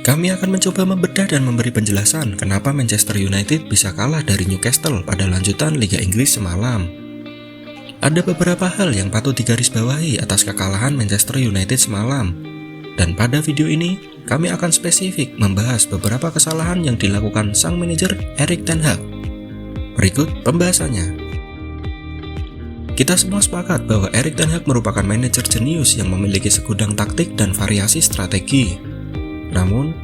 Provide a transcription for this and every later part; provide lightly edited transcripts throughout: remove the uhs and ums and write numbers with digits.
Kami akan mencoba membedah dan memberi penjelasan kenapa Manchester United bisa kalah dari Newcastle pada lanjutan Liga Inggris semalam. Ada beberapa hal yang patut digarisbawahi atas kekalahan Manchester United semalam. Dan pada video ini, kami akan spesifik membahas beberapa kesalahan yang dilakukan sang manajer Erik ten Hag. Berikut pembahasannya. Kita semua sepakat bahwa Erik ten Hag merupakan manajer jenius yang memiliki segudang taktik dan variasi strategi. Namun,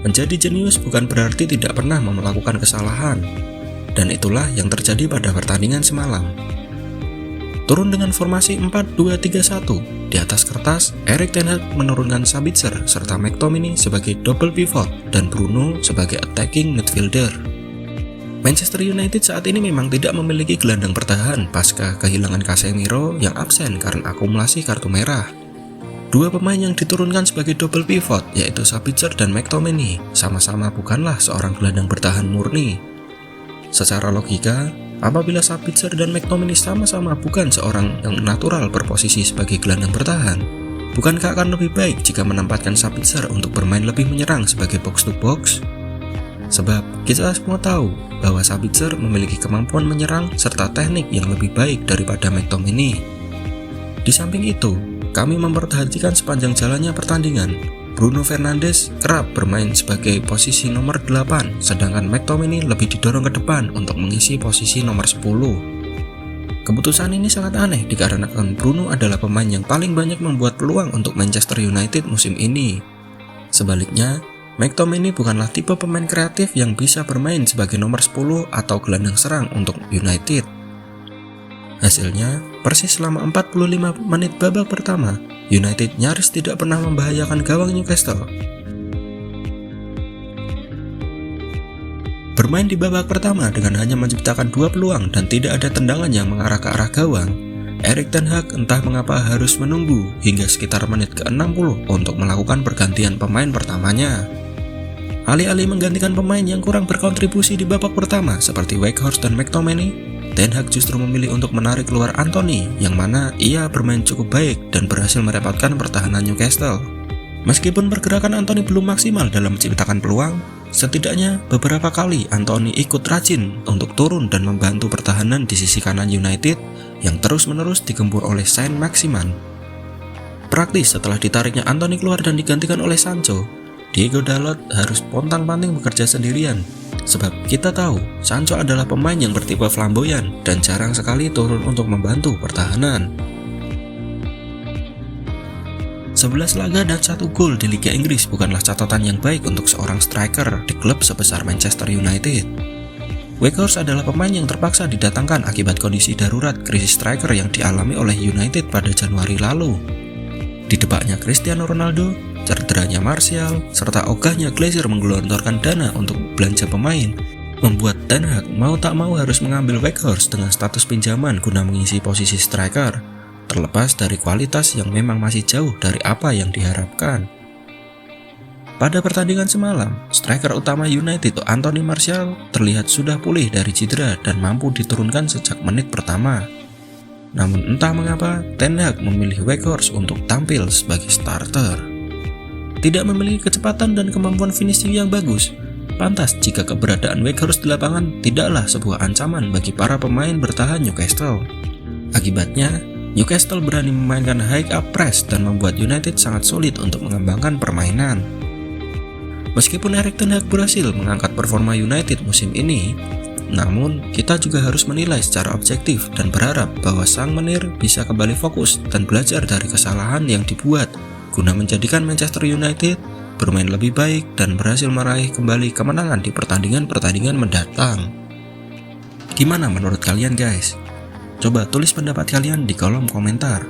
menjadi jenius bukan berarti tidak pernah melakukan kesalahan, dan itulah yang terjadi pada pertandingan semalam. Turun dengan formasi 4-2-3-1, di atas kertas, Erik ten Hag menurunkan Sabitzer serta McTominay sebagai double pivot dan Bruno sebagai attacking midfielder. Manchester United saat ini memang tidak memiliki gelandang bertahan pasca kehilangan Casemiro yang absen karena akumulasi kartu merah. Dua pemain yang diturunkan sebagai double pivot yaitu Sabitzer dan McTominay sama-sama bukanlah seorang gelandang bertahan murni. Secara logika, apabila Sabitzer dan McTominay sama-sama bukan seorang yang natural berposisi sebagai gelandang bertahan, bukankah akan lebih baik jika menempatkan Sabitzer untuk bermain lebih menyerang sebagai box to box? Sebab kita semua tahu bahwa Sabitzer memiliki kemampuan menyerang serta teknik yang lebih baik daripada McTominay. Di samping itu, kami memperhatikan sepanjang jalannya pertandingan, Bruno Fernandes kerap bermain sebagai posisi nomor 8, sedangkan McTominay lebih didorong ke depan untuk mengisi posisi nomor 10. Keputusan ini sangat aneh dikarenakan Bruno adalah pemain yang paling banyak membuat peluang untuk Manchester United musim ini. Sebaliknya, McTominay bukanlah tipe pemain kreatif yang bisa bermain sebagai nomor 10 atau gelandang serang untuk United. Hasilnya, persis selama 45 menit babak pertama, United nyaris tidak pernah membahayakan gawang Newcastle. Bermain di babak pertama dengan hanya menciptakan 2 peluang dan tidak ada tendangan yang mengarah ke arah gawang, Erik ten Hag entah mengapa harus menunggu hingga sekitar menit ke-60 untuk melakukan pergantian pemain pertamanya. Alih-alih menggantikan pemain yang kurang berkontribusi di babak pertama seperti Weghorst dan McTominay, ten Hag justru memilih untuk menarik keluar Anthony yang mana ia bermain cukup baik dan berhasil merepotkan pertahanan Newcastle. Meskipun pergerakan Anthony belum maksimal dalam menciptakan peluang, setidaknya beberapa kali Anthony ikut rajin untuk turun dan membantu pertahanan di sisi kanan United yang terus-menerus digempur oleh Saint-Maximin. Praktis setelah ditariknya Anthony keluar dan digantikan oleh Sancho, Diego Dalot harus pontang-panting bekerja sendirian. Sebab kita tahu, Sancho adalah pemain yang bertipe flamboyan dan jarang sekali turun untuk membantu pertahanan. 11 laga dan 1 gol di Liga Inggris bukanlah catatan yang baik untuk seorang striker di klub sebesar Manchester United. Weghorst adalah pemain yang terpaksa didatangkan akibat kondisi darurat krisis striker yang dialami oleh United pada Januari lalu. Didebaknya Cristiano Ronaldo, cederanya Martial, serta ogahnya Glazer menggelontorkan dana untuk belanja pemain, membuat ten Hag mau tak mau harus mengambil Weghorst dengan status pinjaman guna mengisi posisi striker, terlepas dari kualitas yang memang masih jauh dari apa yang diharapkan. Pada pertandingan semalam, striker utama United Anthony Martial terlihat sudah pulih dari cedera dan mampu diturunkan sejak menit pertama. Namun entah mengapa, ten Hag memilih Weghorst untuk tampil sebagai starter. Tidak memiliki kecepatan dan kemampuan finishing yang bagus, pantas jika keberadaan Weghorst di lapangan tidaklah sebuah ancaman bagi para pemain bertahan Newcastle. Akibatnya, Newcastle berani memainkan high up press dan membuat United sangat sulit untuk mengembangkan permainan. Meskipun Erik ten Hag berhasil mengangkat performa United musim ini, namun kita juga harus menilai secara objektif dan berharap bahwa sang menir bisa kembali fokus dan belajar dari kesalahan yang dibuat guna menjadikan Manchester United bermain lebih baik dan berhasil meraih kembali kemenangan di pertandingan-pertandingan mendatang. Gimana menurut kalian guys? Coba tulis pendapat kalian di kolom komentar.